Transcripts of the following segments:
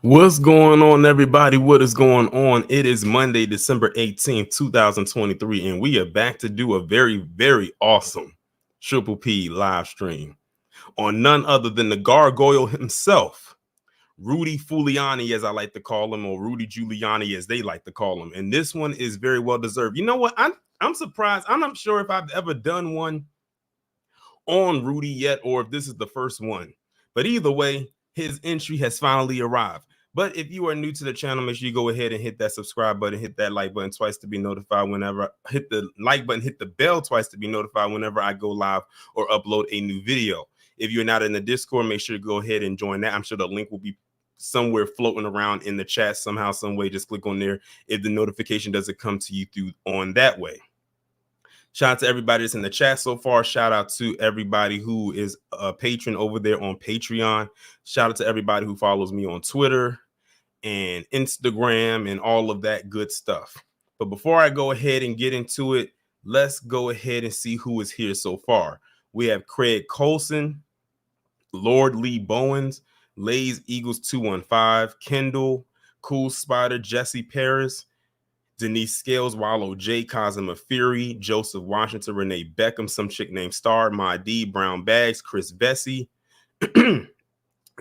What's going on, everybody? What is going on? It is Monday, December 18th, 2023, and we are back to do a very awesome Triple P live stream on none other than the gargoyle himself, Rudy Giuliani, as I like to call him, or Rudy Giuliani, as they like to call him. And this one is very well deserved. You know what? I'm surprised. I'm not sure if I've ever done one on Rudy yet, or if this is the first one. But either way, his entry has finally arrived. But if you are new to the channel, make sure you go ahead and hit that subscribe button, hit that like button twice to be notified whenever, hit the like button, hit the bell twice to be notified whenever I go live or upload a new video. If you're not in the Discord, make sure to go ahead and join that. I'm sure the link will be somewhere floating around in the chat somehow, some way. Just click on there if the notification doesn't come to you through on that way. Shout out to everybody that's in the chat so far. Shout out to everybody who is a patron over there on Patreon. Shout out to everybody who follows me on Twitter and Instagram and all of that good stuff. But before I go ahead and get into it, let's go ahead and see who is here so far. We have Craig Colson, Lord Lee Bowens, Lays Eagles 215, Kendall, Cool Spider, Jesse Paris, Denise Scales, Wallow J, Cosima Fury, Joseph Washington, Renee Beckham, some chick named Star, My D, Brown Bags, Chris Bessie,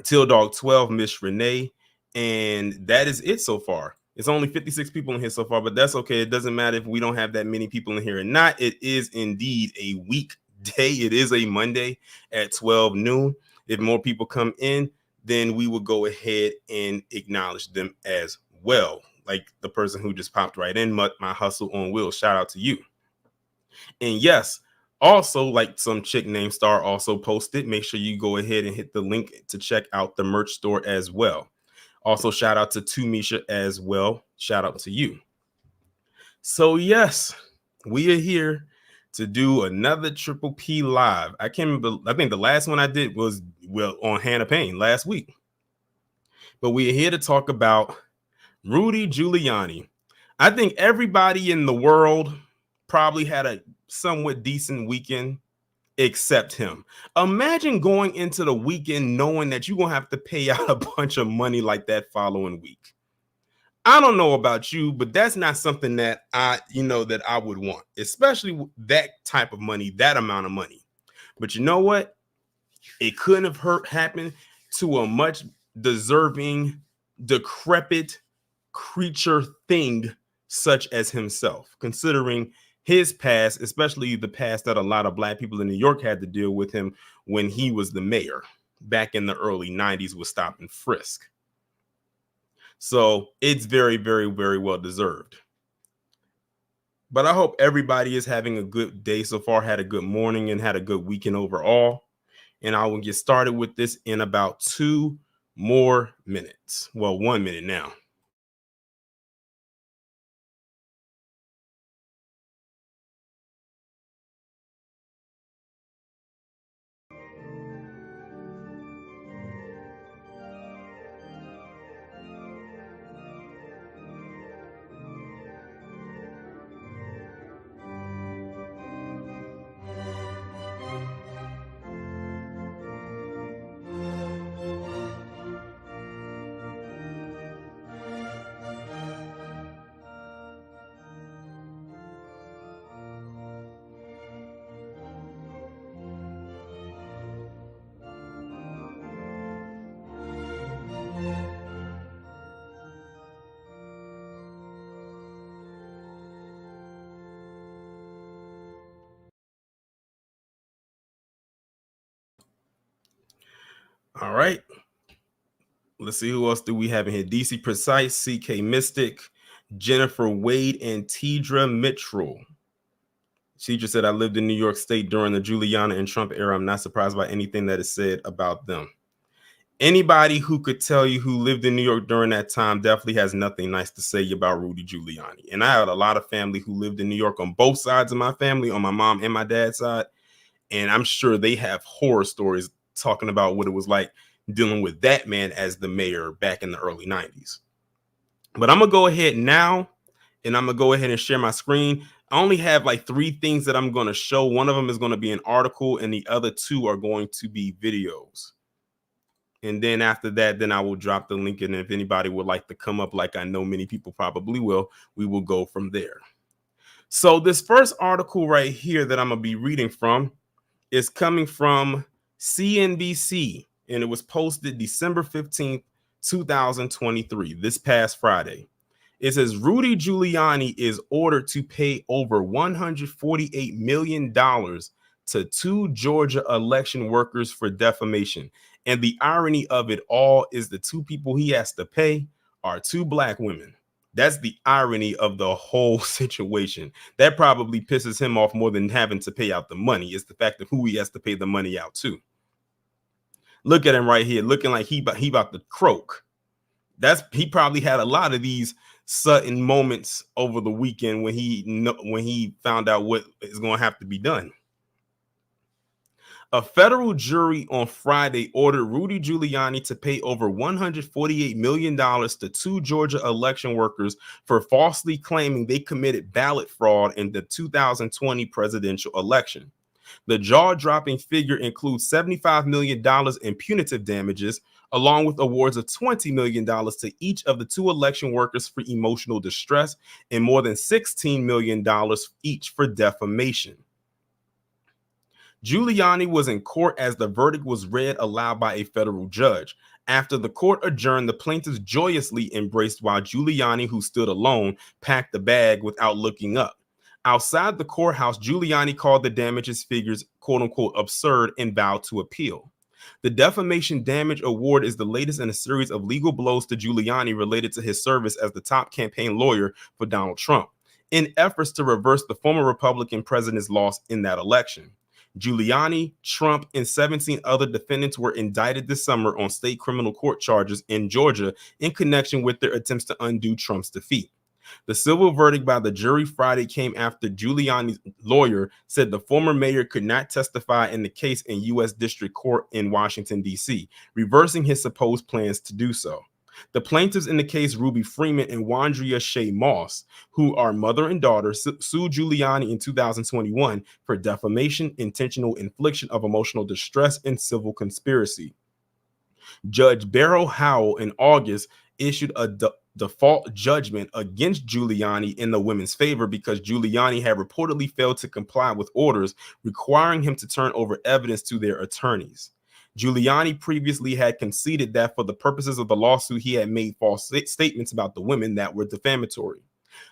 Till Dog 12, Miss Renee, and that is it so far. It's only 56 people in here so far, but that's okay. It doesn't matter if we don't have that many people in here or not. It is indeed a weekday. It is a Monday at 12 noon. If more people come in, then we will go ahead and acknowledge them as well. Like the person who just popped right in, my hustle on wheels. Shout out to you. And yes, also, like some chick named Star also posted, make sure you go ahead and hit the link to check out the merch store as well. Also, shout out to Tumisha as well. Shout out to you. So yes, we are here to do another Triple P live. I can't remember. I think the last one I did was on Hannah Payne last week. But we are here to talk about Rudy Giuliani. I think everybody in the world probably had a somewhat decent weekend except him. Imagine going into the weekend knowing that you're going to have to pay out a bunch of money like that following week. I don't know about you, but that's not something that I would want, especially that type of money, that amount of money. But you know what? It couldn't have happened to a much deserving, decrepit creature thing such as himself, considering his past, especially the past that a lot of Black people in New York had to deal with him when he was the mayor back in the early 90s with stop and frisk. So it's very well deserved. But I hope everybody is having a good day so far, had a good morning, and had a good weekend overall. And I will get started with this in about 2 more minutes. Well, 1 minute now. All right. Let's see who else do we have in here. DC Precise, CK Mystic, Jennifer Wade, and Tidra Mitchell. She just said, I lived in New York State during the Giuliani and Trump era. I'm not surprised by anything that is said about them. Anybody who could tell you who lived in New York during that time definitely has nothing nice to say about Rudy Giuliani. And I had a lot of family who lived in New York on both sides of my family, on my mom and my dad's side. And I'm sure they have horror stories talking about what it was like dealing with that man as the mayor back in the early 90s. But I'm going to go ahead now, and I'm going to go ahead and share my screen. I only have like 3 things that I'm going to show. One of them is going to be an article, and the other 2 are going to be videos. And then after that, then I will drop the link. And if anybody would like to come up, like I know many people probably will, we will go from there. So this first article right here that I'm going to be reading from is coming from CNBC, and it was posted December 15th, 2023, this past Friday. It says Rudy Giuliani is ordered to pay over $148 million to two Georgia election workers for defamation. And the irony of it all is the two people he has to pay are two black women. That's the irony of the whole situation. That probably pisses him off more than having to pay out the money. It's the fact of who he has to pay the money out to. Look at him right here, looking like he about to croak. He probably had a lot of these sudden moments over the weekend when he found out what is going to have to be done. A federal jury on Friday ordered Rudy Giuliani to pay over $148 million to two Georgia election workers for falsely claiming they committed ballot fraud in the 2020 presidential election. The jaw-dropping figure includes $75 million in punitive damages, along with awards of $20 million to each of the two election workers for emotional distress and more than $16 million each for defamation. Giuliani was in court as the verdict was read aloud by a federal judge. After the court adjourned, the plaintiffs joyously embraced while Giuliani, who stood alone, packed the bag without looking up. Outside the courthouse, Giuliani called the damages figures quote-unquote absurd and vowed to appeal. The defamation damage award is the latest in a series of legal blows to Giuliani related to his service as the top campaign lawyer for Donald Trump, in efforts to reverse the former Republican president's loss in that election. Giuliani, Trump, and 17 other defendants were indicted this summer on state criminal court charges in Georgia in connection with their attempts to undo Trump's defeat. The civil verdict by the jury Friday came after Giuliani's lawyer said the former mayor could not testify in the case in U.S. District Court in Washington, D.C., reversing his supposed plans to do so. The plaintiffs in the case, Ruby Freeman and Wandrea Shea Moss, who are mother and daughter, sued Giuliani in 2021 for defamation, intentional infliction of emotional distress, and civil conspiracy. Judge Beryl Howell in August issued a default judgment against Giuliani in the women's favor because Giuliani had reportedly failed to comply with orders requiring him to turn over evidence to their attorneys. Giuliani previously had conceded that for the purposes of the lawsuit, he had made false statements about the women that were defamatory.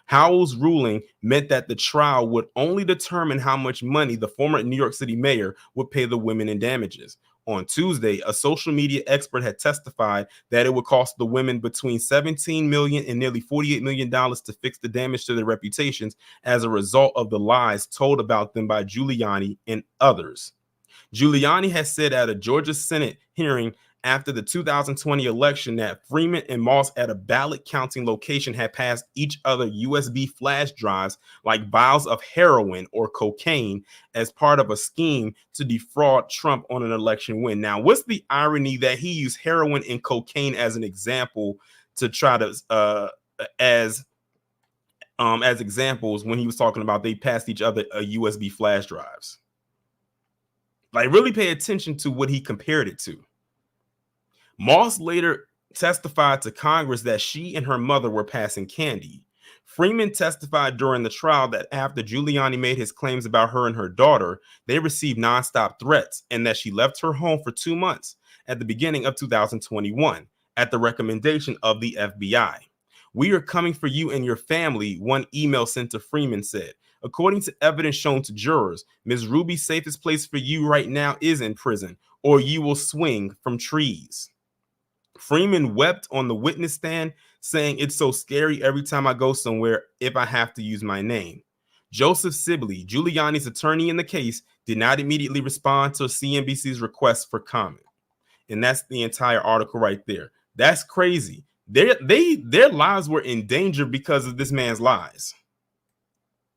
Howell's ruling meant that the trial would only determine how much money the former New York City mayor would pay the women in damages. On Tuesday, a social media expert had testified that it would cost the women between $17 million and nearly $48 million to fix the damage to their reputations as a result of the lies told about them by Giuliani and others. Giuliani has said at a Georgia Senate hearing after the 2020 election that Freeman and Moss at a ballot counting location had passed each other USB flash drives like vials of heroin or cocaine as part of a scheme to defraud Trump on an election win. Now, what's the irony that he used heroin and cocaine as an example to try to as examples when he was talking about they passed each other USB flash drives? Like, really pay attention to what he compared it to. Moss later testified to Congress that she and her mother were passing candy. Freeman testified during the trial that after Giuliani made his claims about her and her daughter, they received nonstop threats and that she left her home for 2 months at the beginning of 2021 at the recommendation of the FBI. "We are coming for you and your family," one email sent to Freeman said. According to evidence shown to jurors, Ms. Ruby's safest place for you right now is in prison, or you will swing from trees. Freeman wept on the witness stand, saying, "It's so scary every time I go somewhere if I have to use my name." Joseph Sibley, Giuliani's attorney in the case, did not immediately respond to CNBC's request for comment. And that's the entire article right there. That's crazy. Their lives were in danger because of this man's lies.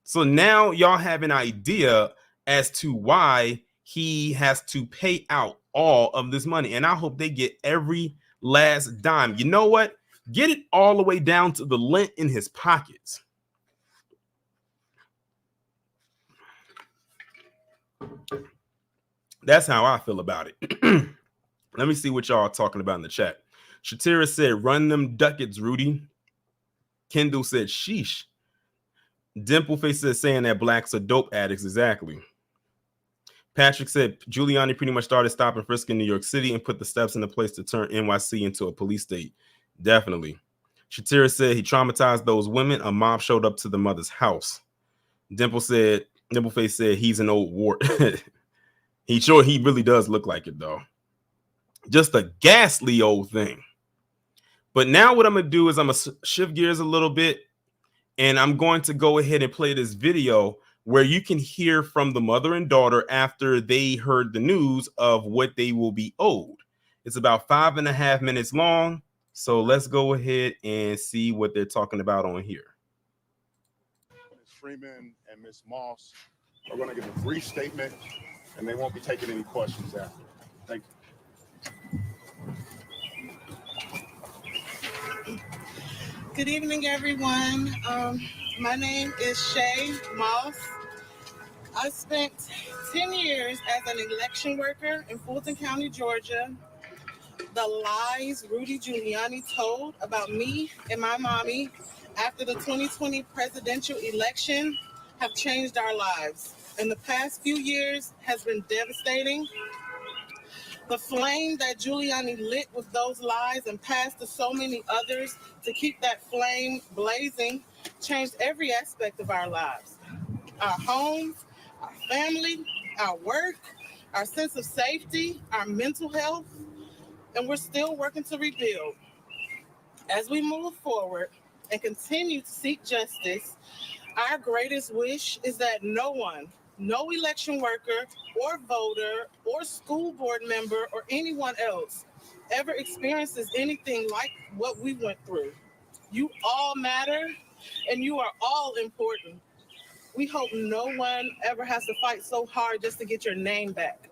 So now y'all have an idea as to why he has to pay out all of this money. And I hope they get every last dime. You know what? Get it all the way down to the lint in his pockets. That's how I feel about it. Let me see what y'all are talking about in the chat. Shatira said, run them ducats, Rudy. Kendall said, sheesh. Dimpleface said, saying that blacks are dope addicts. Exactly. Patrick said, Giuliani pretty much started stop and frisk in New York City and put the steps into place to turn NYC into a police state. Definitely. Shatira said he traumatized those women. A mob showed up to the mother's house. Dimpleface said he's an old wart. He really does look like it, though. Just a ghastly old thing. But now what I'm going to do is I'm going to shift gears a little bit, and I'm going to go ahead and play this video where you can hear from the mother and daughter after they heard the news of what they will be owed. It's about 5.5 minutes long. So let's go ahead and see what they're talking about on here. Ms. Freeman and Ms. Moss are going to give a brief statement, and they won't be taking any questions after. Thank you. Good evening, everyone. My name is Shay Moss. I spent 10 years as an election worker in Fulton County, Georgia. The lies Rudy Giuliani told about me and my mommy after the 2020 presidential election have changed our lives. And the past few years has been devastating. The flame that Giuliani lit with those lies and passed to so many others to keep that flame blazing changed every aspect of our lives. Our homes, our family, our work, our sense of safety, our mental health, and we're still working to rebuild. As we move forward and continue to seek justice, our greatest wish is that no election worker or voter or school board member or anyone else ever experiences anything like what we went through. You all matter and you are all important. We hope no one ever has to fight so hard just to get your name back.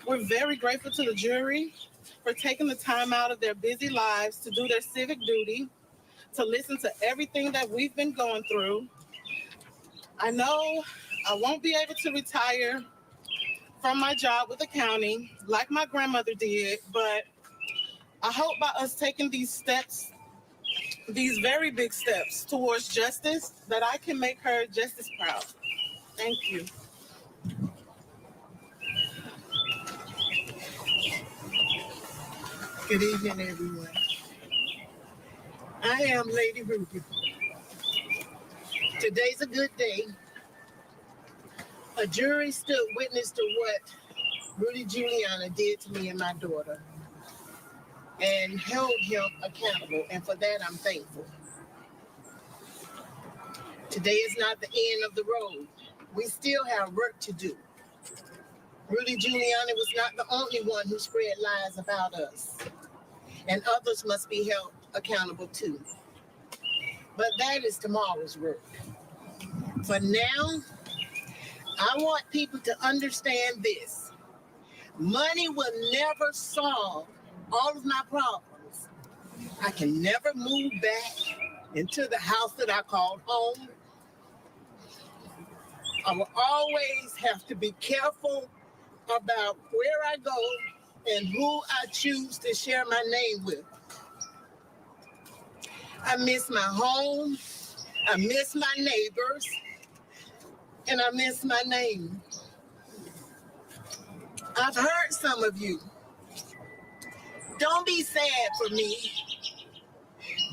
We're very grateful to the jury for taking the time out of their busy lives to do their civic duty, to listen to everything that we've been going through. I know I won't be able to retire from my job with the county like my grandmother did, but I hope by us taking these steps, these very big steps towards justice, that I can make her just as proud. Thank you. Good evening, everyone. I am Lady Ruby. Today's a good day. A jury stood witness to what Rudy Giuliani did to me and my daughter and held him accountable, and for that I'm thankful. Today is not the end of the road. We still have work to do. Rudy Giuliani was not the only one who spread lies about us, and others must be held accountable too. But that is tomorrow's work. For now, I want people to understand this. Money will never solve all of my problems. I can never move back into the house that I called home. I will always have to be careful about where I go and who I choose to share my name with. I miss my home, I miss my neighbors, and I miss my name. I've heard some of you. Don't be sad for me.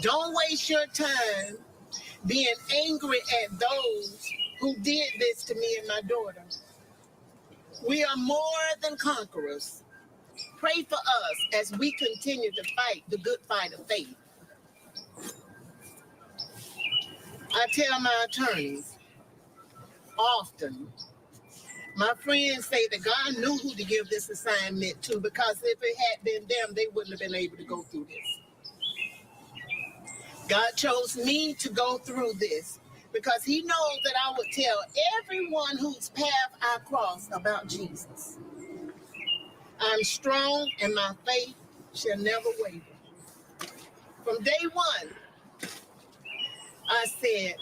Don't waste your time being angry at those who did this to me and my daughter. We are more than conquerors. Pray for us as we continue to fight the good fight of faith. I tell my attorneys often, my friends say that God knew who to give this assignment to, because if it had been them, they wouldn't have been able to go through this. God chose me to go through this because he knows that I would tell everyone whose path I cross about Jesus. I'm strong and my faith shall never waver. From day one, I said,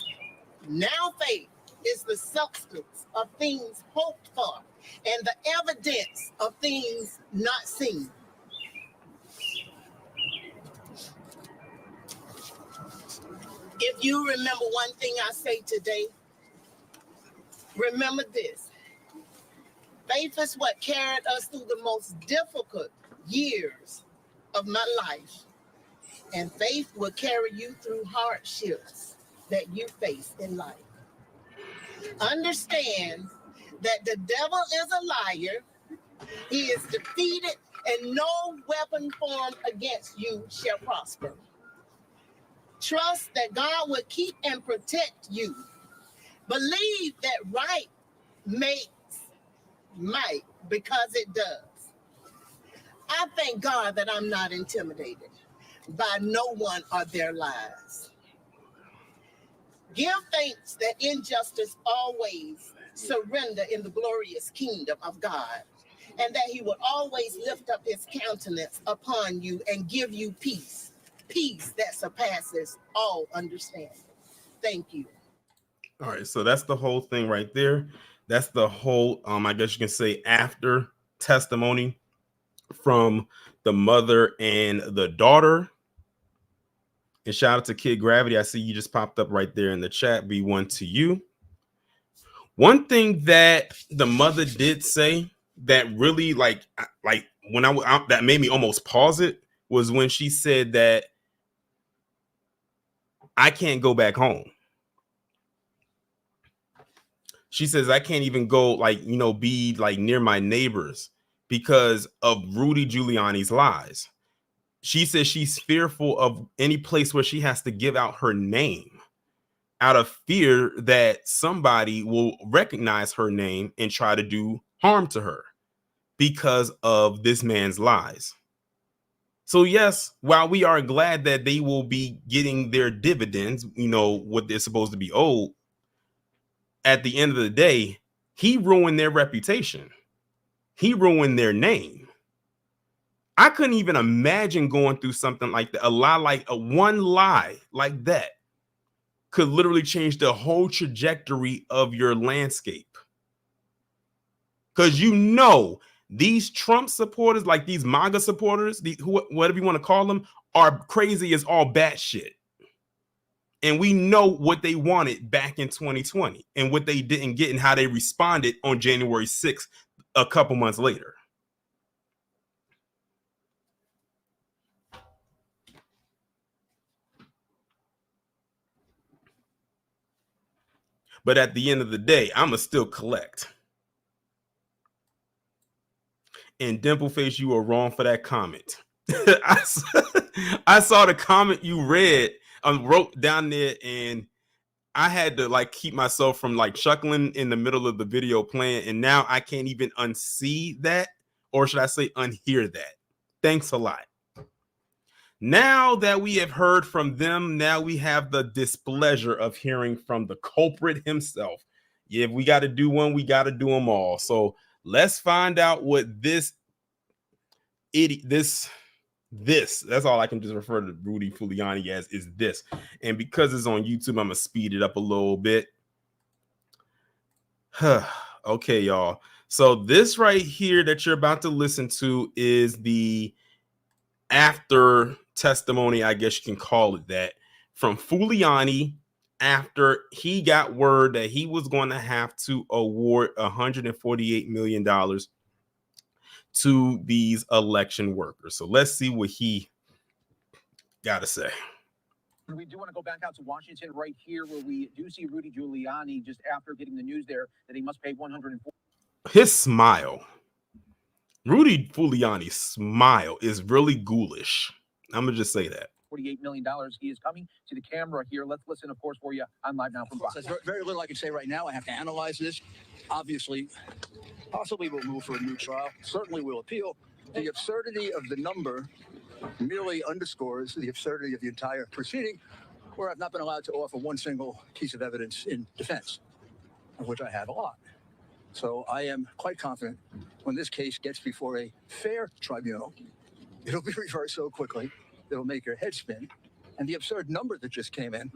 now faith is the substance of things hoped for and the evidence of things not seen. If you remember one thing I say today, remember this. Faith is what carried us through the most difficult years of my life. And faith will carry you through hardships that you face in life. Understand that the devil is a liar. He is defeated, and no weapon formed against you shall prosper. Trust that God will keep and protect you. Believe that right makes might, because it does. I thank God that I'm not intimidated by no one or their lies. Give thanks that injustice always surrender in the glorious kingdom of God, and that he would always lift up his countenance upon you and give you peace, peace that surpasses all understanding. Thank you. All right, so that's the whole thing right there. That's the whole, I guess you can say, after testimony from the mother and the daughter. And shout out to Kid Gravity. I see you just popped up right there in the chat. B1 to you. One thing that the mother did say that really like when I that made me almost pause it was when she said that I can't go back home. She says I can't even go be like near my neighbors because of Rudy Giuliani's lies. She says she's fearful of any place where she has to give out her name out of fear that somebody will recognize her name and try to do harm to her because of this man's lies. So yes, while we are glad that they will be getting their dividends, what they're supposed to be owed, at the end of the day, he ruined their reputation. He ruined their name. I couldn't even imagine going through something like that. A one lie like that could literally change the whole trajectory of your landscape. Because these Trump supporters, like these MAGA supporters, whatever you want to call them, are crazy as all batshit. And we know what they wanted back in 2020 and what they didn't get and how they responded on January 6th, a couple months later. But at the end of the day, I'ma still collect. And Dimpleface, you were wrong for that comment. I saw the comment you read, wrote down there, and I had to keep myself from chuckling in the middle of the video playing, and now I can't even unsee that, or should I say unhear that. Thanks a lot. Now that we have heard from them, now we have the displeasure of hearing from the culprit himself. Yeah, if we got to do one, we got to do them all. So let's find out what this idiot, that's all I can just refer to Rudy Giuliani as, is this. And because it's on YouTube, I'm going to speed it up a little bit. Okay, y'all. So this right here that you're about to listen to is the after testimony, I guess you can call it that, from Giuliani after he got word that he was going to have to award $148 million to these election workers. So let's see what he got to say. We do want to go back out to Washington right here, where we do see Rudy Giuliani just after getting the news there that he must pay $104. His smile, Rudy Giuliani's smile, is really ghoulish. I'm going to just say that. $48 million. He is coming to the camera here. Let's listen, of course, for you. I'm live now from Fox. There's very little I can say right now. I have to analyze this. Obviously, possibly we'll move for a new trial. Certainly we'll appeal. The absurdity of the number merely underscores the absurdity of the entire proceeding, where I've not been allowed to offer one single piece of evidence in defense, of which I have a lot. So I am quite confident when this case gets before a fair tribunal, it'll be reversed so quickly, it'll make your head spin. And the absurd number that just came in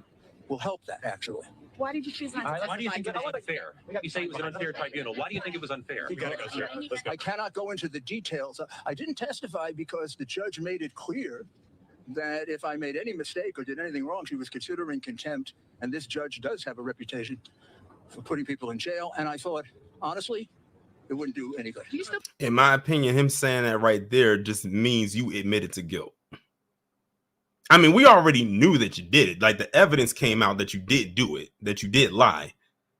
will help that, actually. Why did you choose not to testify? Why do you think it was unfair? You say it was an unfair tribunal. Why do you think it was unfair? You gotta go, sir. Let's go. I cannot go into the details. I didn't testify because the judge made it clear that if I made any mistake or did anything wrong, she was considering contempt. And this judge does have a reputation for putting people in jail. And I thought, honestly, it wouldn't do any good. In my opinion, him saying that right there just means you admitted to guilt. I mean, we already knew that you did it. Like, the evidence came out that you did do it, that you did lie.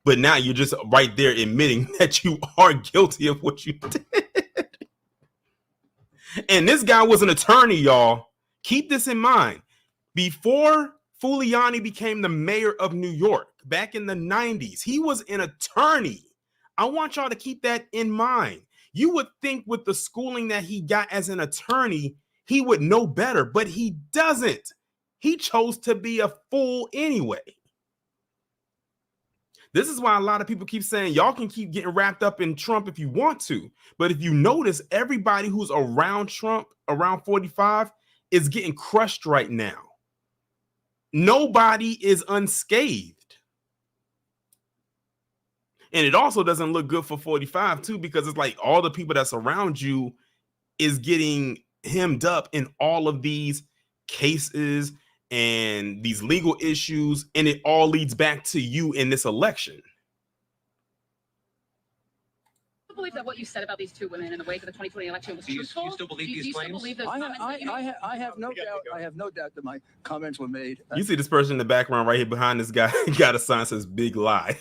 But now you're just right there admitting that you are guilty of what you did. And this guy was an attorney, y'all. Keep this in mind. Before Giuliani became the mayor of New York back in the 90s, he was an attorney. I want y'all to keep that in mind. You would think with the schooling that he got as an attorney, he would know better, but he doesn't. He chose to be a fool anyway. This is why a lot of people keep saying y'all can keep getting wrapped up in Trump if you want to. But if you notice, everybody who's around Trump, around 45, is getting crushed right now. Nobody is unscathed. And it also doesn't look good for 45 too, because it's like all the people that's around you is getting hemmed up in all of these cases and these legal issues, and it all leads back to you in this election. I believe that what you said about these two women in the wake of the 2020 election was truthful. Do you still believe these claims? I have no doubt. I have no doubt that my comments were made. You see this person in the background right here behind this guy got a sign that says "Big Lie."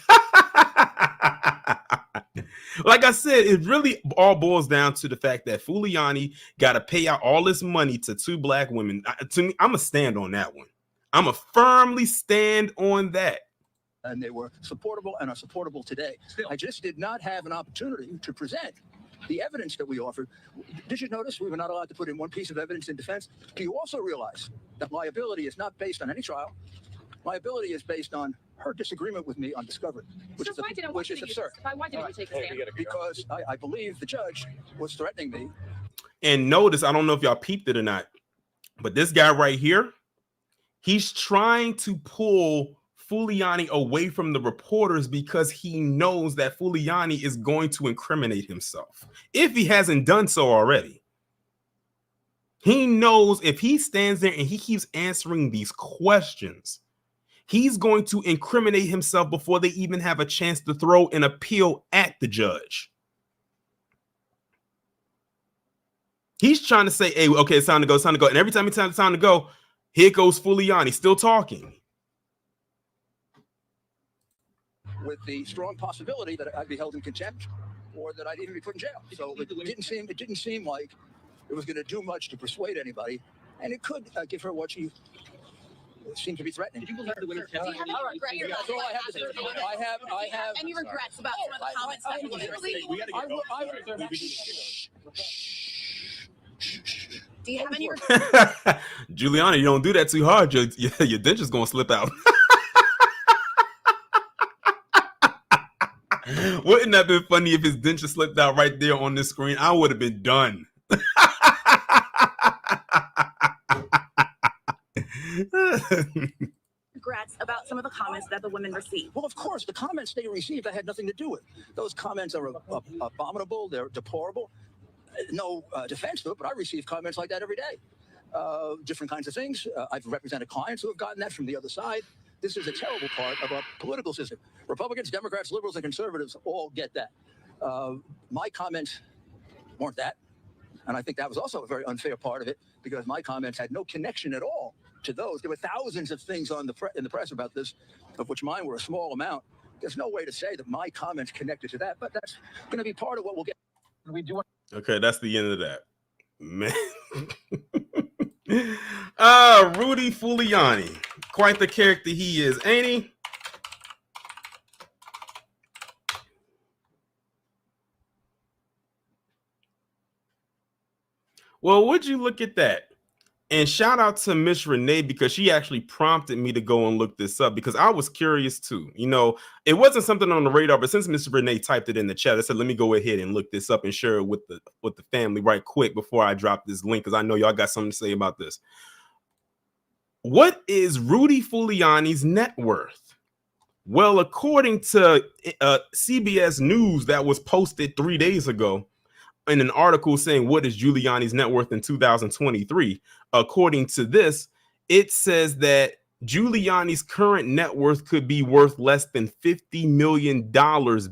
Like I said, it really all boils down to the fact that Giuliani got to pay out all this money to two black women. To me, I'm going to stand on that one. I'm going to firmly stand on that. And they were supportable and are supportable today. Still, I just did not have an opportunity to present the evidence that we offered. Did you notice we were not allowed to put in one piece of evidence in defense? Do you also realize that liability is not based on any trial? Liability is based on her disagreement with me on discovery, which is absurd. Why didn't you take the stand? Because I believe the judge was threatening me. And notice, I don't know if y'all peeped it or not, but this guy right here, he's trying to pull Giuliani away from the reporters because he knows that Giuliani is going to incriminate himself if he hasn't done so already. He knows if he stands there and he keeps answering these questions, he's going to incriminate himself before they even have a chance to throw an appeal at the judge. He's trying to say, hey, okay, it's time to go, it's time to go. And every time it's time to go, here goes Giuliani, still talking. With the strong possibility that I'd be held in contempt or that I'd even be put in jail. So it didn't seem like it was going to do much to persuade anybody. And it could give her what she seemed to be threatening. Did you believe the women's testimony? Do you have any regrets? That's all I have to say. I have any regrets about some of the comments that you made? Do you have any regrets? Giuliani, you don't do that too hard. Your dentures is going to slip out. Wouldn't that have been funny if his denture slipped out right there on this screen? I would have been done. Regrets about some of the comments that the women received. Well, of course, the comments they received, I had nothing to do with. Those comments are abominable. They're deplorable. No defense to it, but I receive comments like that every day. Different kinds of things. I've represented clients who have gotten that from the other side. This is a terrible part of our political system. Republicans, Democrats, liberals, and conservatives all get that. My comments weren't that. And I think that was also a very unfair part of it because my comments had no connection at all to those. There were thousands of things in the press about this, of which mine were a small amount. There's no way to say that my comments connected to that, but that's going to be part of what we'll get. Okay, that's the end of that. Man. Rudy Giuliani. Quite the character he is, ain't he? Well, would you look at that? And shout out to Miss Renee because she actually prompted me to go and look this up because I was curious too. You know, it wasn't something on the radar, but since Miss Renee typed it in the chat, I said, let me go ahead and look this up and share it with the family right quick before I drop this link because I know y'all got something to say about this. What is Rudy Giuliani's net worth? Well, according to CBS News that was posted 3 days ago, in an article saying what is Giuliani's net worth in 2023, according to this, it says that Giuliani's current net worth could be worth less than $50 million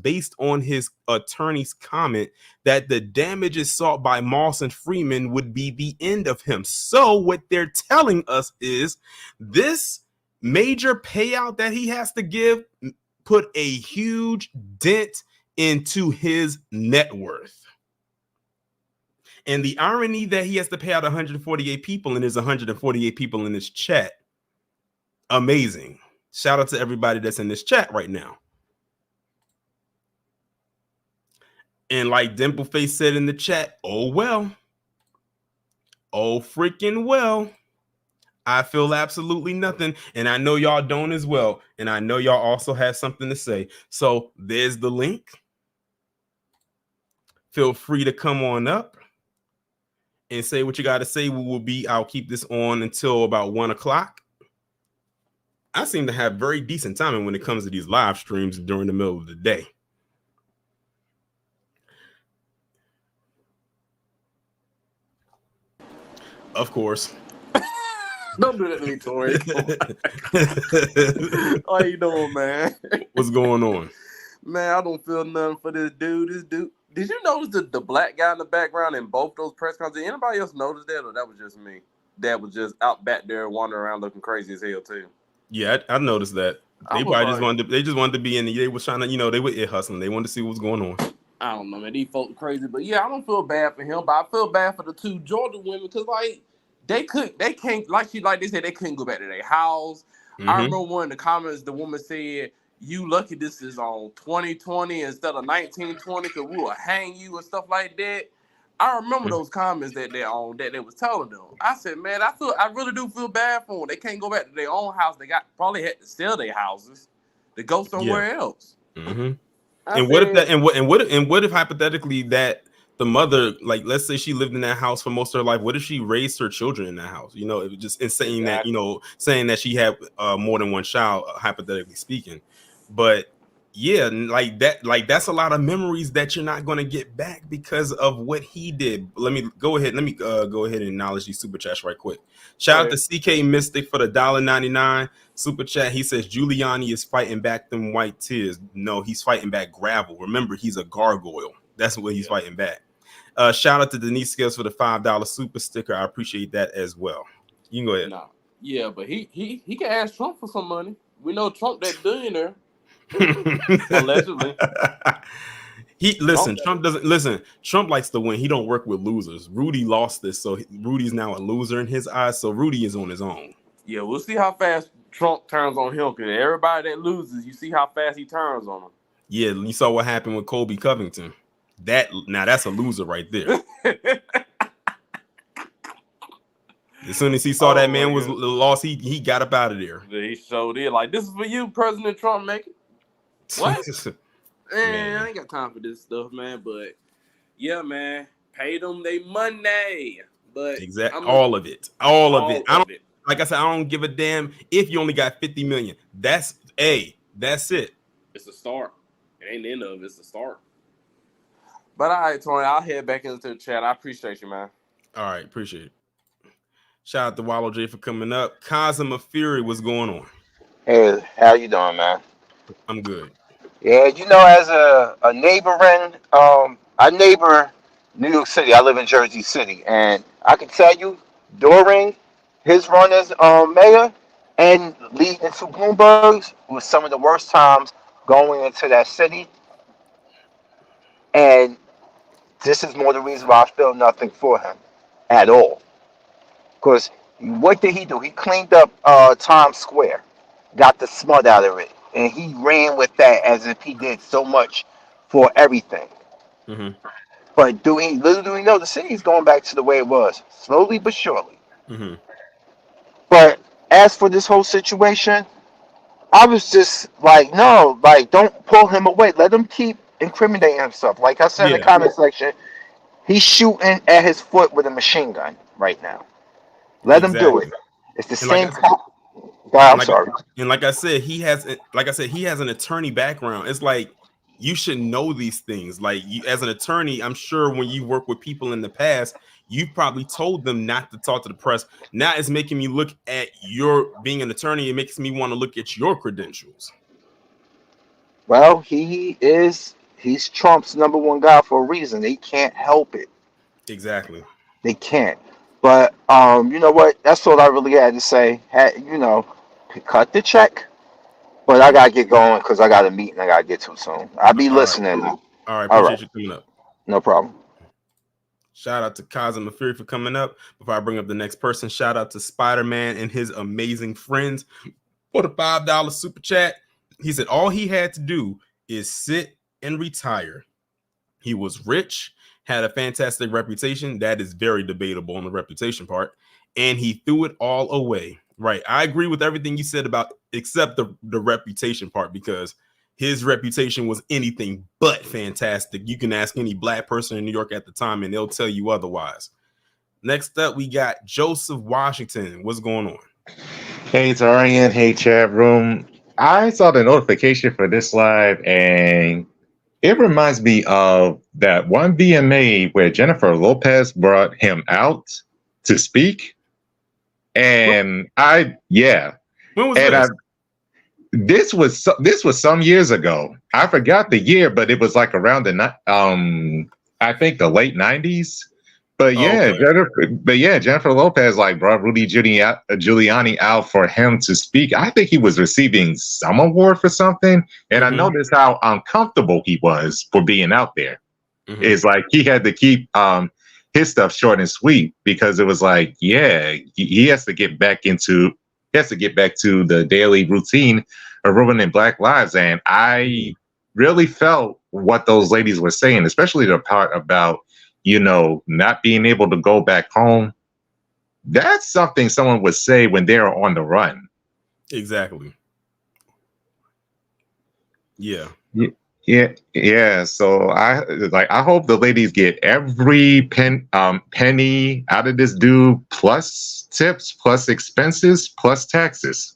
based on his attorney's comment that the damages sought by Moss and Freeman would be the end of him. So what they're telling us is this major payout that he has to give put a huge dent into his net worth. And the irony that he has to pay out 148 people and there's 148 people in this chat. Amazing. Shout out to everybody that's in this chat right now. And like Dimpleface said in the chat, oh well. Oh freaking well. I feel absolutely nothing. And I know y'all don't as well. And I know y'all also have something to say. So there's the link. Feel free to come on up and say what you got to say. I'll keep this on until about 1 o'clock. I seem to have very decent timing when it comes to these live streams during the middle of the day. Of course. Don't do that to me, Tori. How you doing, man? What's going on? Man, I don't feel nothing for this dude. Did you notice the black guy in the background in both those press conferences? Did anybody else notice that, or that was just me? That was just out back there wandering around looking crazy as hell too. Yeah, I noticed that. They probably just wanted to be in the. They was trying to, they were ear hustling. They wanted to see what was going on. I don't know, man. These folks crazy, but yeah, I don't feel bad for him, but I feel bad for the two Georgia women because they can't like they said they couldn't go back to their house. Mm-hmm. I remember one in the comments the woman said, "You lucky this is on 2020 instead of 1920 because we will hang you," and stuff like that. I remember those comments that they was telling them. I said, man, I really do feel bad for them. They can't go back to their own house. They probably had to sell their houses to go somewhere else. Mm-hmm. What if hypothetically that the mother, like, let's say she lived in that house for most of her life. What if she raised her children in that house? It was just saying saying that she had more than one child, hypothetically speaking. But yeah, that's a lot of memories that you're not going to get back because of what he did. Let me go ahead and acknowledge these super chats right quick. Shout out to CK Mystic for the $1.99 super chat. He says Giuliani is fighting back them white tears. No, he's fighting back gravel. Remember, he's a gargoyle. That's what he's fighting back. Shout out to Denise Scales for the $5 super sticker. I appreciate that as well. You can go ahead. No. Yeah, but he can ask Trump for some money. We know Trump that billionaire. Allegedly. Trump likes to win. He don't work with losers. Rudy lost this, so Rudy's now a loser in his eyes. So Rudy is on his own. Yeah, we'll see how fast Trump turns on him. Because everybody that loses, you see how fast he turns on them. Yeah, you saw what happened with Colby Covington. That's a loser right there. As soon as he saw that man was lost, he got up out of there. He showed it. Like, this is for you, President Trump, make it. What? Man, I ain't got time for this stuff, man. But yeah, man, pay them their money. But exactly, all of it. Like I said, I don't give a damn if you only got 50 million. That's it. It's a start. It ain't the end of it. It's the start. But all right, Tony, I'll head back into the chat. I appreciate you, man. All right, appreciate it. Shout out to Wallow J for coming up. Cosmo Fury, what's going on? Hey, how you doing, man? I'm good. Yeah, as a neighboring, I neighbor New York City. I live in Jersey City, and I can tell you, during his run as mayor and leading into Bloomberg's was some of the worst times going into that city. And this is more the reason why I feel nothing for him at all. Because what did he do? He cleaned up Times Square, got the smut out of it, and he ran with that as if he did so much for everything. Mm-hmm. But little do we know, the city is going back to the way it was, slowly but surely. Mm-hmm. But as for this whole situation, I was just like, no, don't pull him away. Let him keep incriminating himself. Like I said in the comment section, he's shooting at his foot with a machine gun right now. Let him do it. It's the same. I'm sorry. And like I said, he has an attorney background. It's like you should know these things. Like you, as an attorney, I'm sure when you work with people in the past, you probably told them not to talk to the press. Now it's making me look at your being an attorney. It makes me want to look at your credentials. Well, he's Trump's number one guy for a reason. They can't help it. Exactly. They can't. But you know what? That's all I really had to say. Cut the check. But I gotta get going because I got a meeting I gotta get to soon. I'll be All right. listening. All right. All Appreciate right. you coming up. No problem. Shout out to Kazim Afiri for coming up. Before I bring up the next person, shout out to Spider-Man and his amazing friends for the $5 super chat. He said all he had to do is sit and retire. He was rich, had a fantastic reputation. That is very debatable on the reputation part. And he threw it all away. Right. I agree with everything you said about except the reputation part, because his reputation was anything but fantastic. You can ask any black person in New York at the time and they'll tell you otherwise. Next up, we got Joseph Washington. What's going on? Hey, it's Arian. Hey, chat room. I saw the notification for this live, and it reminds me of that one VMA where Jennifer Lopez brought him out to speak. And when was this? This was some years ago. I forgot the year, but it was like around I think the late 90s. But Jennifer Lopez like brought Rudy Giuliani out for him to speak. I think he was receiving some award for something, and I noticed how uncomfortable he was for being out there. It's like he had to keep his stuff short and sweet because it was like, he has to get back to the daily routine of ruining Black lives, and I really felt what those ladies were saying, especially the part about not being able to go back home. That's something someone would say when they're on the run. Exactly. Yeah. So I hope the ladies get every penny out of this dude, plus tips, plus expenses, plus taxes.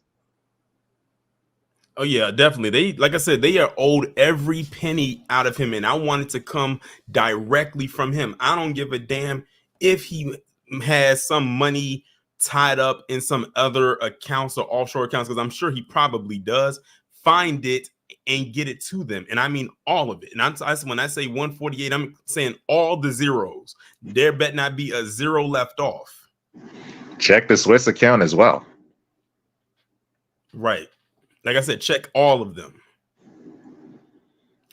Oh yeah, definitely. Like I said, they are owed every penny out of him, and I want it to come directly from him. I don't give a damn if he has some money tied up in some other accounts or offshore accounts, because I'm sure he probably does. Find it and get it to them, and I mean all of it. And when I say 148, I'm saying all the zeros. There better not be a zero left off. Check the Swiss account as well. Right. Like I said, check all of them.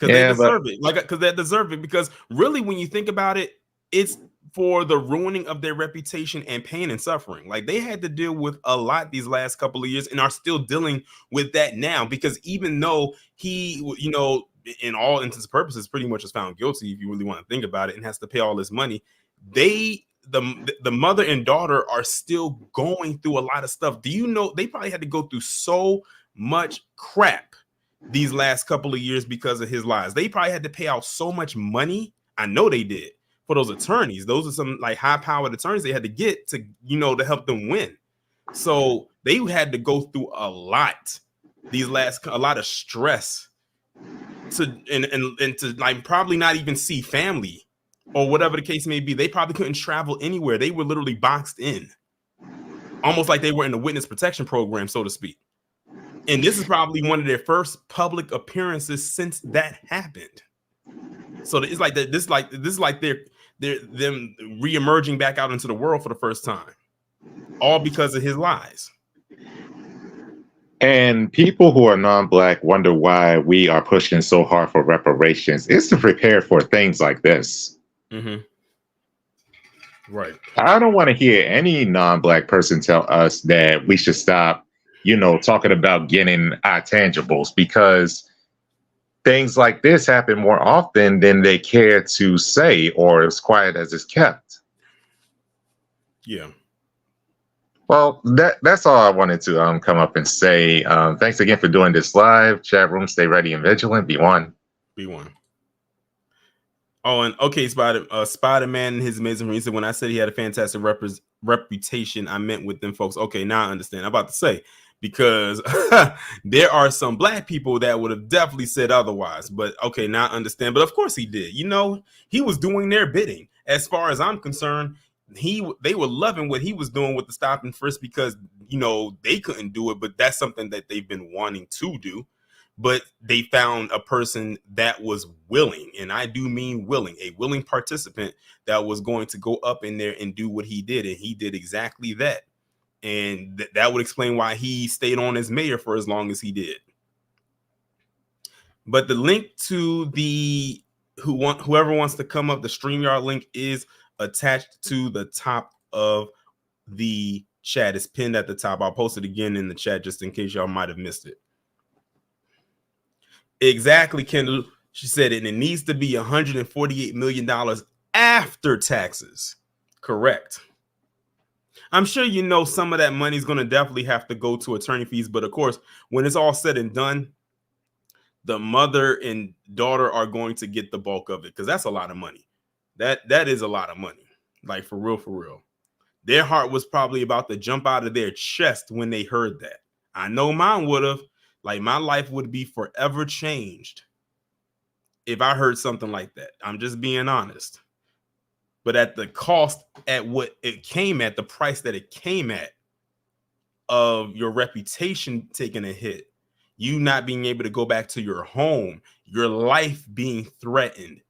Because they deserve it. Because really, when you think about it, it's for the ruining of their reputation and pain and suffering. Like they had to deal with a lot these last couple of years and are still dealing with that now. Because even though he, in all intents and purposes, pretty much is found guilty, if you really want to think about it, and has to pay all this money, the mother and daughter are still going through a lot of stuff. Do you know they probably had to go through so much crap these last couple of years because of his lies? They probably had to pay out so much money. I know they did, for those attorneys. Those are some like high-powered attorneys they had to get to, to help them win. So they had to go through a lot a lot of stress to like probably not even see family or whatever the case may be. They probably couldn't travel anywhere. They were literally boxed in, almost like they were in the witness protection program, so to speak. And this is probably one of their first public appearances since that happened. So it's like that. This is like they're them reemerging back out into the world for the first time, all because of his lies. And people who are non-Black wonder why we are pushing so hard for reparations. It's to prepare for things like this. Right. I don't want to hear any non-Black person tell us that we should stop talking about getting our tangibles, because things like this happen more often than they care to say, or as quiet as it's kept. Yeah. Well, that's all I wanted to come up and say. Thanks again for doing this live. Chat room, stay ready and vigilant. Be one. Oh, and okay, Spider-Man and his amazing friends. When I said he had a fantastic reputation, I meant with them folks. Okay, now I understand. I'm about to say, because there are some black people that would have definitely said otherwise. But okay, now I understand. But of course he did. You know, he was doing their bidding. As far as I'm concerned, they were loving what he was doing with the stop and frisk because, you know, they couldn't do it. But that's something that they've been wanting to do. But they found a person that was willing, and I do mean willing, a willing participant that was going to go up in there and do what he did. And he did exactly that. And that would explain why he stayed on as mayor for as long as he did. But the link to the whoever wants to come up, the StreamYard link is attached to the top of the chat. It's pinned at the top. I'll post it again in the chat just in case y'all might have missed it. Exactly, Kendall. She said it needs to be $148 million after taxes. Correct. I'm sure you know some of that money is going to definitely have to go to attorney fees. But of course, when it's all said and done, the mother and daughter are going to get the bulk of it because that's a lot of money. That is a lot of money. Like for real, for real. Their heart was probably about to jump out of their chest when they heard that. I know mine would have. Like my life would be forever changed if I heard something like that. I'm just being honest. But at the cost, at what it came at, the price that it came at, of your reputation taking a hit, you not being able to go back to your home, your life being threatened.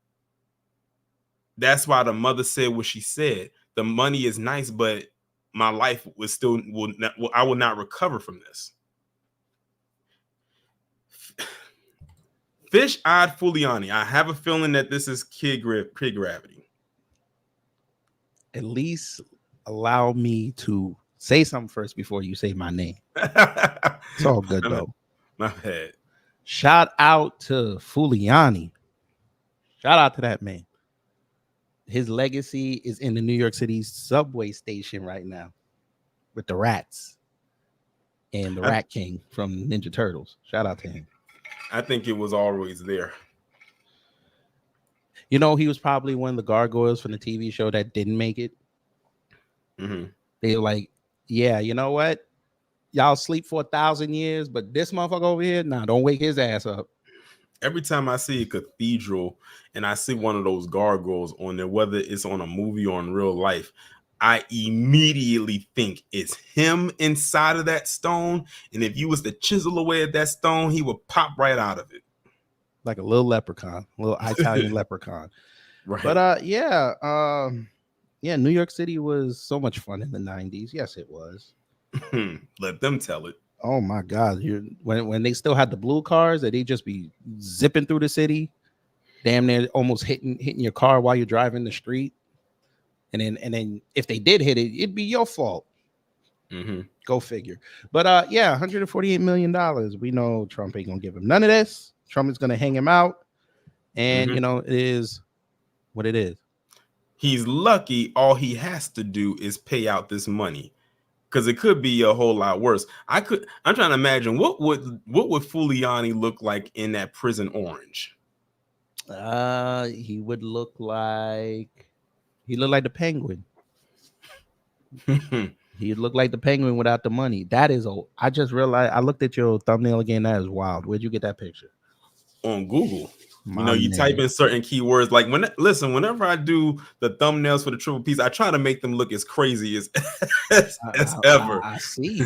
That's why the mother said what she said. The money is nice, but my life I will not recover from this. Fish-eyed Giuliani. I have a feeling that this is kid gravity. At least allow me to say something first before you say my name. It's all good though. My bad. Shout out to Giuliani. Shout out to that man. His legacy is in the New York City subway station right now with the rats and the Rat King from Ninja Turtles. Shout out to him. I think it was always there. You know, he was probably one of the gargoyles from the TV show that didn't make it. Mm-hmm. They were like, yeah, you know what? Y'all sleep for 1,000 years, but this motherfucker over here, nah, don't wake his ass up. Every time I see a cathedral and I see one of those gargoyles on there, whether it's on a movie or in real life, I immediately think it's him inside of that stone. And if you was to chisel away at that stone, he would pop right out of it. Like a little leprechaun, a little Italian leprechaun. Right. But yeah, New York City was so much fun in the 90s. Yes, it was. Let them tell it. Oh my God. When they still had the blue cars that they just be zipping through the city, damn near almost hitting your car while you're driving the street. And then if they did hit it, it'd be your fault. Mm-hmm. Go figure. But yeah, $148 million. We know Trump ain't gonna give him none of this. Trump is gonna hang him out. And you know, it is what it is. He's lucky. All he has to do is pay out this money. Because it could be a whole lot worse. I'm trying to imagine what would Giuliani look like in that prison orange? He would look like the Penguin. He'd look like the Penguin without the money. That is I just realized I looked at your thumbnail again. That is wild. Where'd you get that picture? On Google. You type in certain keywords. Like whenever I do the thumbnails for the Triple P's, I try to make them look as crazy as ever. I see.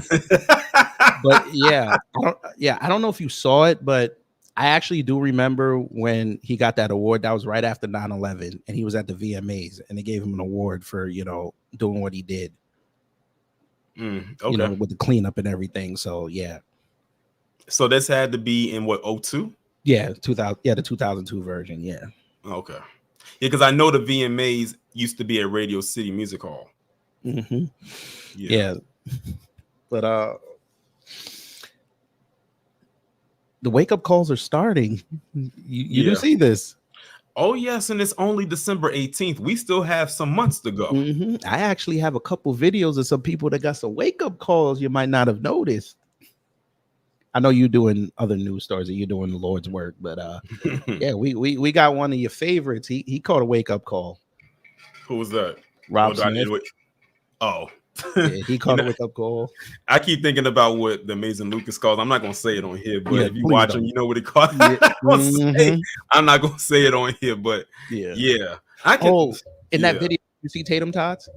But yeah, I don't know if you saw it, but I actually do remember when he got that award. That was right after 9/11, and he was at the VMAs, and they gave him an award for doing what he did. Okay. With the cleanup and everything. So yeah. So this had to be in what, 2002? Yeah, 2000. Yeah, the 2002 version. Yeah. Okay. Yeah, because I know the VMAs used to be at Radio City Music Hall. Mm-hmm. Yeah. But the wake up calls are starting. You do see this? Oh yes, and it's only December 18th. We still have some months to go. Mm-hmm. I actually have a couple videos of some people that got some wake up calls you might not have noticed. I know you're doing other news stories and you're doing the Lord's work, but yeah, we got one of your favorites. He caught a wake up call. Who was that? Rob Smith. Oh, Yeah, he caught a wake-up call. I keep thinking about what the Amazing Lucas calls. I'm not gonna say it on here, but Yeah, if you please watch don't. him, you know what he calls. Yeah. I'm not gonna say it on here, but yeah. I can. Oh, in that video, you see Tatum Tots?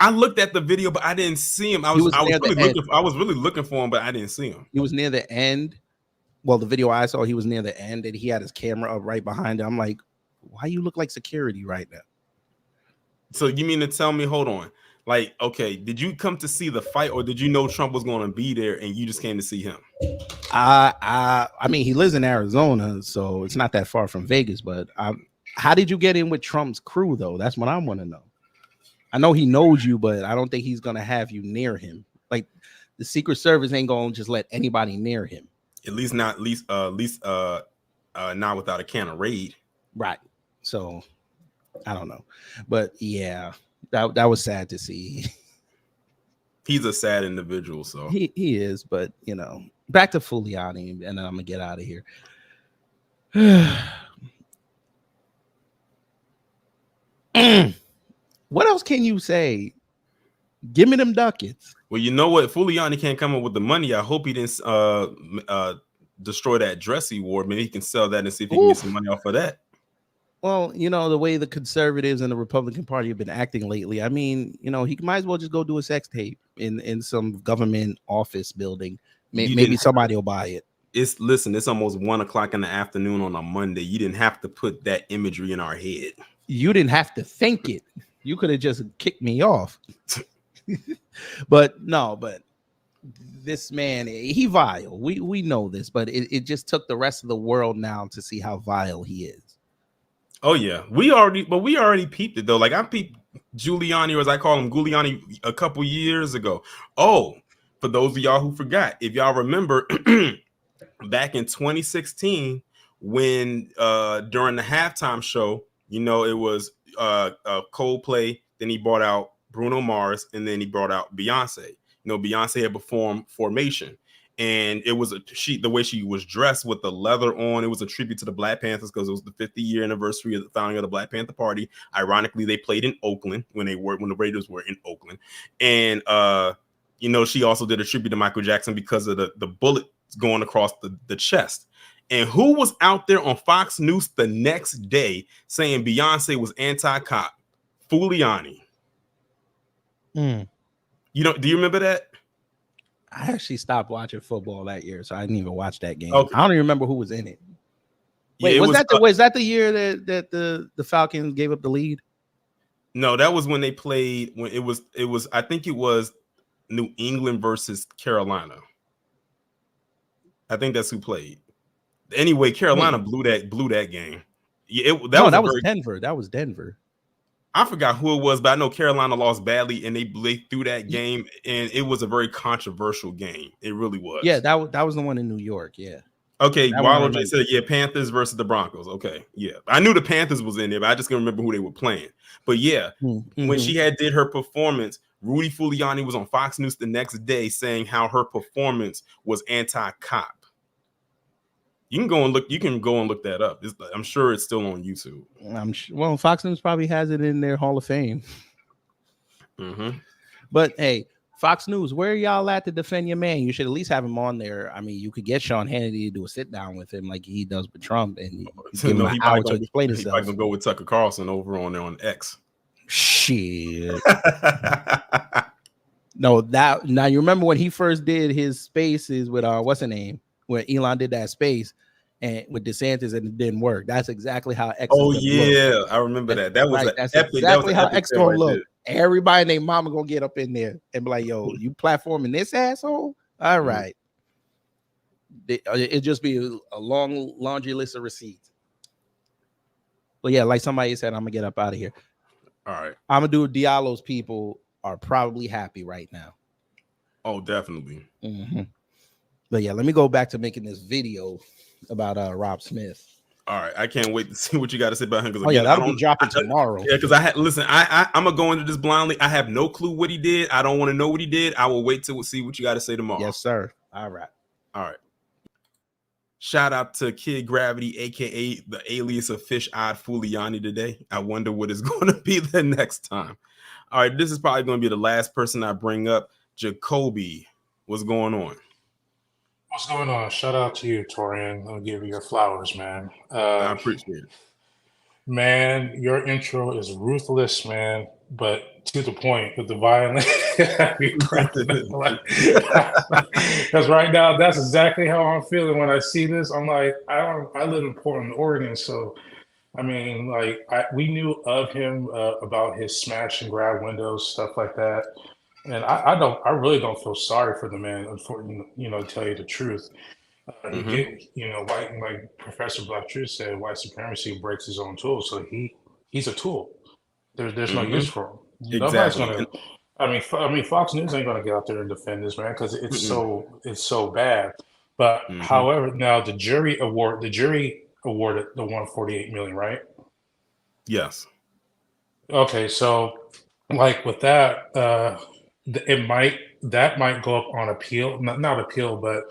I looked at the video, but I didn't see him. I was really looking for him, but I didn't see him. He was near the end. Well, the video I saw, he was near the end, and he had his camera up right behind him. I'm like, why you look like security right now? So you mean to tell me? Hold on. Like, okay, did you come to see the fight, or did you know Trump was going to be there and you just came to see him? I mean, he lives in Arizona, so it's not that far from Vegas. But how did you get in with Trump's crew, though? That's what I want to know. I know he knows you, but I don't think he's gonna have you near him. Like the Secret Service ain't gonna just let anybody near him. At least not without a can of Raid. Right. So I don't know, but yeah, that was sad to see. He's a sad individual, so he is. But you know, back to Giuliani, and then I'm gonna get out of here. What else can you say? Give me them ducats. Well, you know what? Giuliani can't come up with the money. I hope he didn't destroy that dress he wore. Maybe he can sell that and see if he can get some money off of that. Well, you know, the way the conservatives and the Republican Party have been acting lately, I mean, you know, he might as well just go do a sex tape in some government office building. Maybe somebody will buy it. It's almost 1 o'clock in the afternoon on a Monday. You didn't have to put that imagery in our head. You didn't have to think it. You could have just kicked me off. But this man, he vile. We know this, but it just took the rest of the world now to see how vile he is. Oh yeah, we already peeped it though. Like I peeped Giuliani, or as I call him, Giuliani, a couple years ago. Oh, for those of y'all who forgot, if y'all remember, back in 2016, when during the halftime show, you know, it was Coldplay. Then he brought out Bruno Mars, and then he brought out Beyonce. You know, Beyonce had performed Formation, and it was the way she was dressed with the leather on. It was a tribute to the Black Panthers because it was the 50-year anniversary of the founding of the Black Panther Party. Ironically, they played in Oakland when the Raiders were in Oakland, and you know, she also did a tribute to Michael Jackson because of the bullet going across the chest. And who was out there on Fox News the next day saying Beyonce was anti-cop? Giuliani. You know, do you remember that? I actually stopped watching football that year, so I didn't even watch that game. Okay. I don't even remember who was in it. Wait, was that the year that the Falcons gave up the lead? No, that was when they played. When it was I think it was New England versus Carolina. I think that's who played. Anyway, Carolina blew that game. Yeah, that was Denver. That was Denver. I forgot who it was, but I know Carolina lost badly, and they threw that game, and it was a very controversial game. It really was. Yeah, that was the one in New York. Yeah. Okay, Wallow just said, yeah, Panthers versus the Broncos. Okay, yeah. I knew the Panthers was in there, but I just can't remember who they were playing. But yeah, when she did her performance, Rudy Giuliani was on Fox News the next day saying how her performance was anti-cop. You can go and look that up. I'm sure it's still on YouTube. Well, Fox News probably has it in their Hall of Fame. But hey, Fox News, where are y'all at to defend your man? You should at least have him on there. I mean, you could get Sean Hannity to do a sit down with him like he does with Trump, and give him an hour to explain himself. He's gonna go with Tucker Carlson over on there on X. Shit. No, now you remember when he first did his spaces with what's her name? When Elon did that space and with DeSantis and it didn't work. That's exactly how X. Oh yeah, look. I remember that. That was that's exactly how X gonna look. Everybody and their mama gonna get up in there and be like, "Yo, you platforming this asshole?" All right. It just be a long laundry list of receipts. But yeah, like somebody said, I'm gonna get up out of here. All right, I'm gonna do Diallo's people are probably happy right now. Oh, definitely. But yeah, let me go back to making this video about Rob Smith. All right, I can't wait to see what you got to say about him. Oh yeah, that'll be dropping tomorrow. Yeah, because I'm gonna go into this blindly. I have no clue what he did. I don't want to know what he did. I will wait to see what you got to say tomorrow. Yes, sir. All right. Shout out to Kid Gravity, aka the alias of Fish Eyed Giuliani today. I wonder what is going to be the next time. All right, this is probably going to be the last person I bring up. Jacoby, what's going on? What's going on? Shout out to you, Torian. I'll give you your flowers, man. I appreciate it. Man, your intro is ruthless, man, but to the point with the violence. Because right now, that's exactly how I'm feeling when I see this. I'm like, I live in Portland, Oregon, so I mean, like, we knew of him about his smash and grab windows, stuff like that. And I really don't feel sorry for the man, unfortunately, to tell you the truth. Like Professor Black Truth said, white supremacy breaks his own tools. So he's a tool. There's no use for him. Nobody's Exactly. gonna. I mean, Fox News ain't gonna get out there and defend this man because it's so bad. But however, now the jury awarded the 148 million, right? Yes. Okay, so like with that, that might go up on appeal, not appeal, but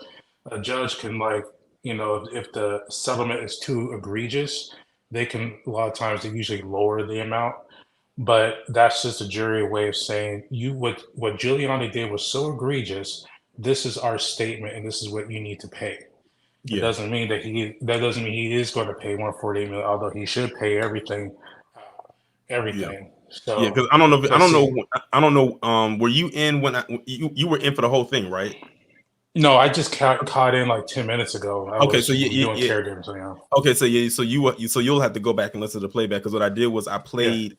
a judge can, like, if the settlement is too egregious, they can, a lot of times they usually lower the amount, but that's just a jury way of saying what Giuliani did was so egregious. This is our statement, and this is what you need to pay. It doesn't mean that he is going to pay 148 million, although he should pay everything. So yeah, because I don't know. Were you in when you were in for the whole thing, right? No, I just caught in like 10 minutes ago. Okay, so doing yeah. games, Okay, so you'll have to go back and listen to the playback, because what I did was I played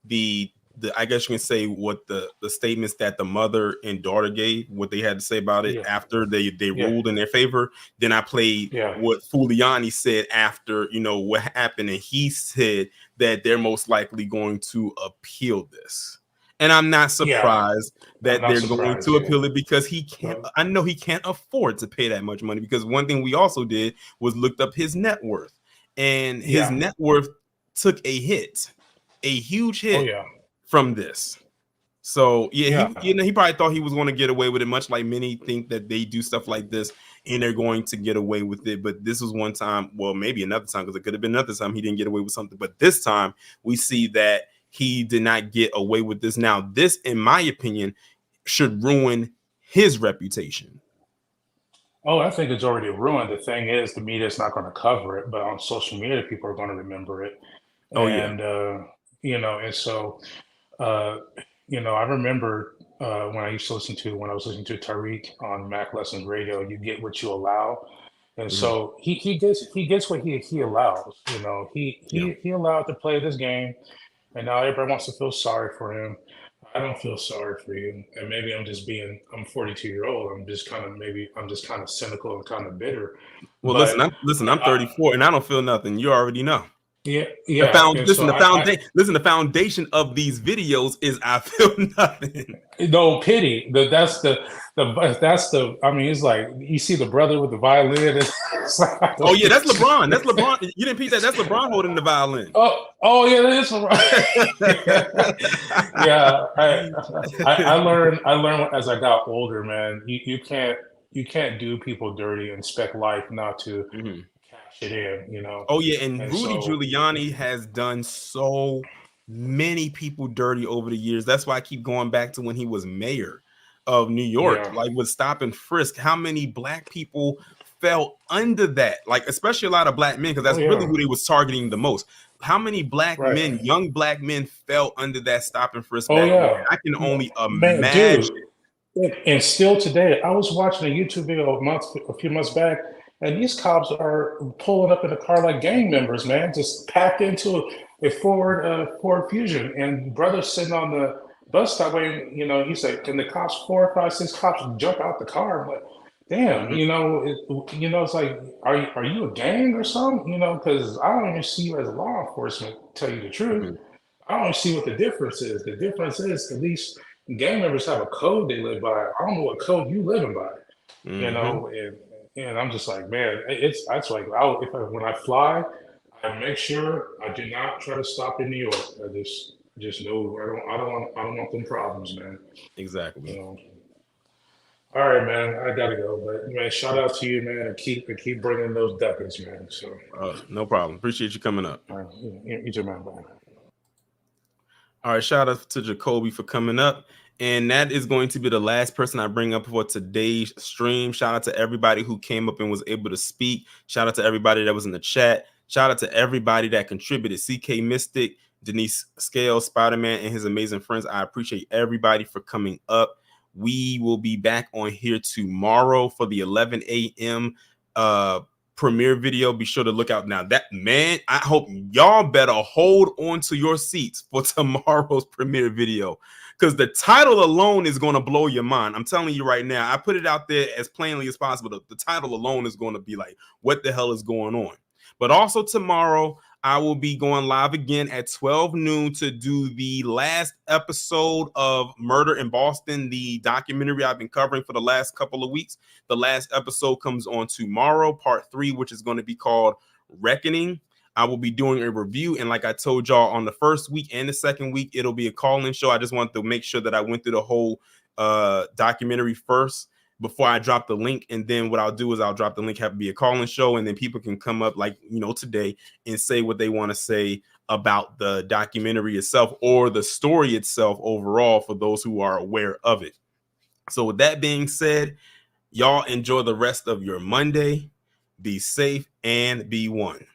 the I guess you can say what the statements that the mother and daughter gave, what they had to say about it after they ruled in their favor. Then I played what Giuliani said after what happened, and he said that they're most likely going to appeal this. And I'm not surprised that they're going to appeal it, because he can't. I know he can't afford to pay that much money, because one thing we also did was looked up his net worth, and his net worth took a huge hit from this. So he probably thought he was going to get away with it, much like many think that they do stuff like this and they're going to get away with it. But this was one time, well, maybe another time, because it could have been another time he didn't get away with something. But this time we see that he did not get away with this. Now, this, in my opinion, should ruin his reputation. Oh, I think it's already ruined. The thing is, the media is not going to cover it, but on social media, people are going to remember it. And so I remember when I was listening to Tariq on Mac Lessons Radio, you get what you allow. And so he gets what he allows. He allowed to play this game, and now everybody wants to feel sorry for him. I don't feel sorry for you, and maybe I'm 42-year-old. I'm just kind of cynical and kind of bitter. Well, listen, I'm 34, and I don't feel nothing. You already know. Yeah. The foundation of these videos is I feel nothing. No pity. That's the. I mean, it's like you see the brother with the violin. Like, oh yeah, that's LeBron. That's LeBron. You didn't piece that. That's LeBron holding the violin. Oh yeah, that is LeBron. Yeah, I learned as I got older, man. You can't do people dirty and expect life not to. It in, Oh yeah, and Rudy Giuliani has done so many people dirty over the years. That's why I keep going back to when he was mayor of New York, like with stop and frisk. How many black people fell under that? Like, especially a lot of black men, because that's really who he was targeting the most. How many black men, young black men, fell under that stop and frisk? I can only imagine. And still today, I was watching a YouTube video a few months back. And these cops are pulling up in a car like gang members, man, just packed into a Ford Fusion. And brother's sitting on the bus stop waiting, he said, can the cops, 4, 5, 6 cops jump out the car? I'm like, damn, it's like, are you a gang or something? Because I don't even see you as law enforcement, to tell you the truth. I don't even see what the difference is. The difference is, at least gang members have a code they live by. I don't know what code you living by, and I'm just like, man, that's like, when I fly, I make sure I do not try to stop in New York. I just know I don't want them problems, man. Exactly. All right, man, I gotta go, but man, shout out to you, man, and keep bringing those ducats, man. So no problem. Appreciate you coming up. All right, you too, man. Bye. All right, shout out to Jacoby for coming up. And that is going to be the last person I bring up for today's stream. Shout out to everybody who came up and was able to speak. Shout out to everybody that was in the chat. Shout out to everybody that contributed. CK Mystic, Denise Scale, Spider-Man, and his amazing friends. I appreciate everybody for coming up. We will be back on here tomorrow for the 11 a.m. premiere video. Be sure to look out now. That, man, I hope y'all better hold on to your seats for tomorrow's premiere video, because the title alone is going to blow your mind. I'm telling you right now. I put it out there as plainly as possible. The title alone is going to be like, what the hell is going on? But also tomorrow, I will be going live again at 12 noon to do the last episode of Murder in Boston, the documentary I've been covering for the last couple of weeks. The last episode comes on tomorrow, part 3, which is going to be called Reckoning. I will be doing a review, and like I told y'all, on the first week and the second week, it'll be a call-in show. I just wanted to make sure that I went through the whole documentary first before I drop the link. And then what I'll do is I'll drop the link, have it be a call-in show, and then people can come up, like, you know, today, and say what they want to say about the documentary itself or the story itself overall, for those who are aware of it. So with that being said, y'all enjoy the rest of your Monday. Be safe and be one.